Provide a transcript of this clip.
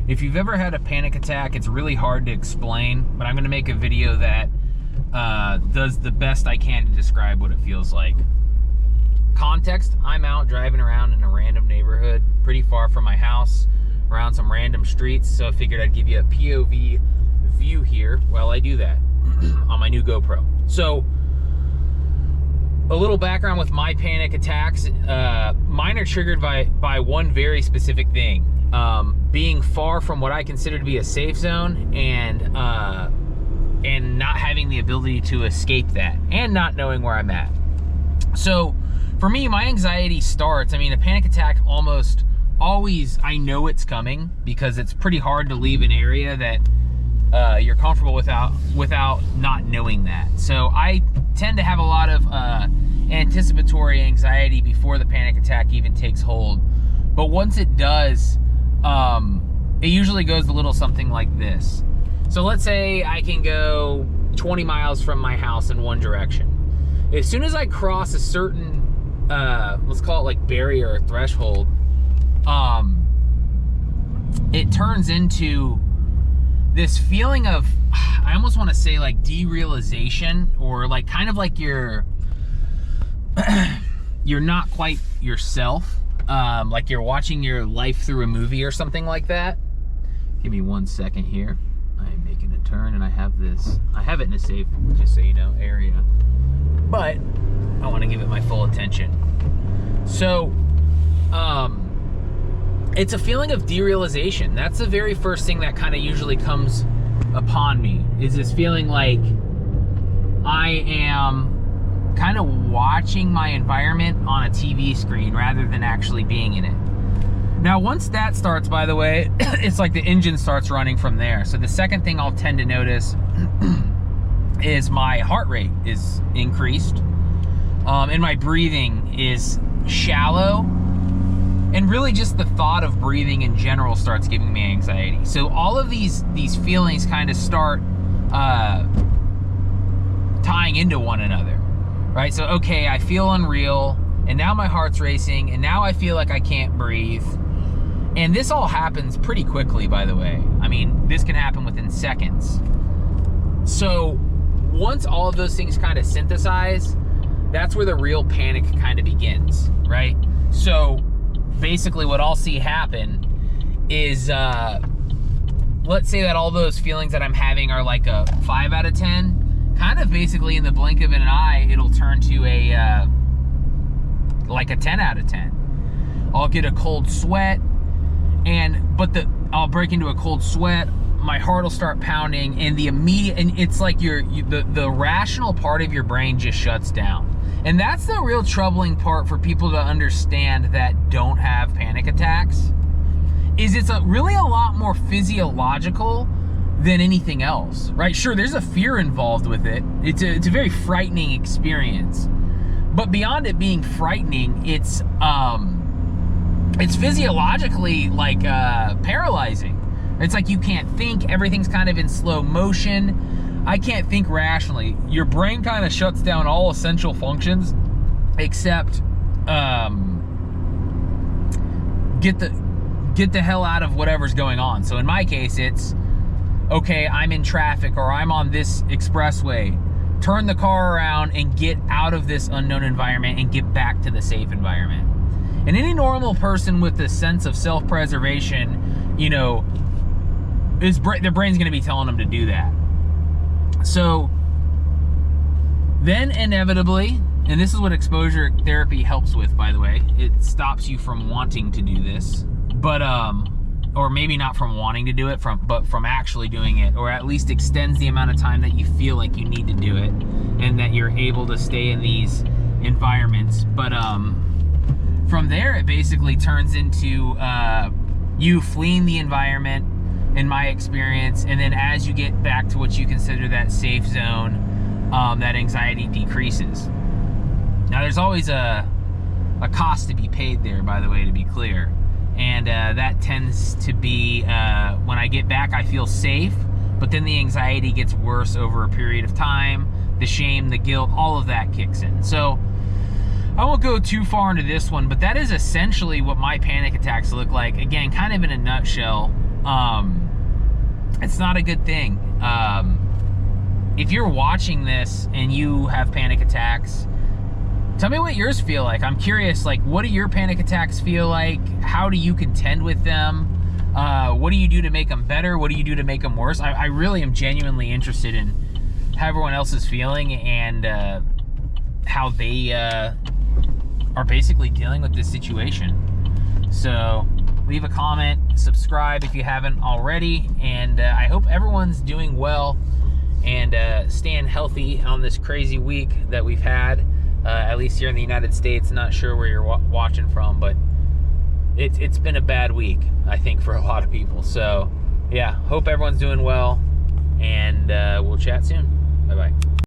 If you've ever had a panic attack, it's really hard to explain, but I'm going to make a video that does the best I can to describe what it feels like. Context, I'm out driving around in a random neighborhood, pretty far from my house, around some random streets, so I figured I'd give you a POV view here while I do that on my new GoPro. So, a little background with my panic attacks. Mine are triggered by one very specific thing. Being far from what I consider to be a safe zone and not having the ability to escape that and not knowing where I'm at. So for me, my anxiety starts, I mean, a panic attack almost always, I know it's coming because it's pretty hard to leave an area that you're comfortable without not knowing that. So I tend to have a lot of anticipatory anxiety before the panic attack even takes hold. But once it does, it usually goes a little something like this. So let's say I can go 20 miles from my house in one direction. As soon as I cross a certain, let's call it like barrier or threshold, it turns into this feeling of, I almost want to say like derealization, or like kind of like you're not quite yourself. Like you're watching your life through a movie or something like that. Give me 1 second here. I'm making a turn and I have it in a safe, just so you know, area. But I want to give it my full attention. So, it's a feeling of derealization. That's the very first thing that kind of usually comes upon me, is this feeling like I am kind of watching my environment on a TV screen rather than actually being in it. Now, once that starts, by the way, it's like the engine starts running from there. So the second thing I'll tend to notice is my heart rate is increased, and my breathing is shallow, and really just the thought of breathing in general starts giving me anxiety. So all of these feelings kind of start tying into one another. Right, so okay, I feel unreal, and now my heart's racing, and now I feel like I can't breathe. And this all happens pretty quickly, by the way. I mean, this can happen within seconds. So once all of those things kind of synthesize, that's where the real panic kind of begins, right? So basically what I'll see happen is, let's say that all those feelings that I'm having are like a 5 out of 10. Kind of basically in the blink of an eye, it'll turn to a like a 10 out of 10. I'll get a cold sweat, I'll break into a cold sweat. My heart will start pounding, and it's like the rational part of your brain just shuts down. And that's the real troubling part for people to understand that don't have panic attacks. Is it's really a lot more physiological than anything else, right? Sure, there's a fear involved with it. It's a very frightening experience. But beyond it being frightening, it's physiologically like paralyzing. It's like you can't think, everything's kind of in slow motion. I can't think rationally. Your brain kind of shuts down all essential functions except get the hell out of whatever's going on. So in my case, it's okay, I'm in traffic, or I'm on this expressway. Turn the car around and get out of this unknown environment and get back to the safe environment. And any normal person with a sense of self-preservation, you know, their brain's gonna be telling them to do that. So then inevitably, and this is what exposure therapy helps with, by the way, it stops you from wanting to do this, but or maybe not from wanting to do it, but from actually doing it, or at least extends the amount of time that you feel like you need to do it, and that you're able to stay in these environments. But from there, it basically turns into you fleeing the environment, in my experience, and then as you get back to what you consider that safe zone, that anxiety decreases. Now, there's always a cost to be paid there, by the way, to be clear. And that tends to be, when I get back, I feel safe, but then the anxiety gets worse over a period of time. The shame, the guilt, all of that kicks in. So I won't go too far into this one, but that is essentially what my panic attacks look like. Again, kind of in a nutshell. It's not a good thing. If you're watching this and you have panic attacks, tell me what yours feel like. I'm curious, like, what do your panic attacks feel like? How do you contend with them? What do you do to make them better? What do you do to make them worse? I really am genuinely interested in how everyone else is feeling and how they are basically dealing with this situation. So leave a comment, subscribe if you haven't already, and I hope everyone's doing well and staying healthy on this crazy week that we've had, at least here in the United States. Not sure where you're watching from, but it's been a bad week, I think, for a lot of people. So yeah, hope everyone's doing well, and we'll chat soon. Bye-bye.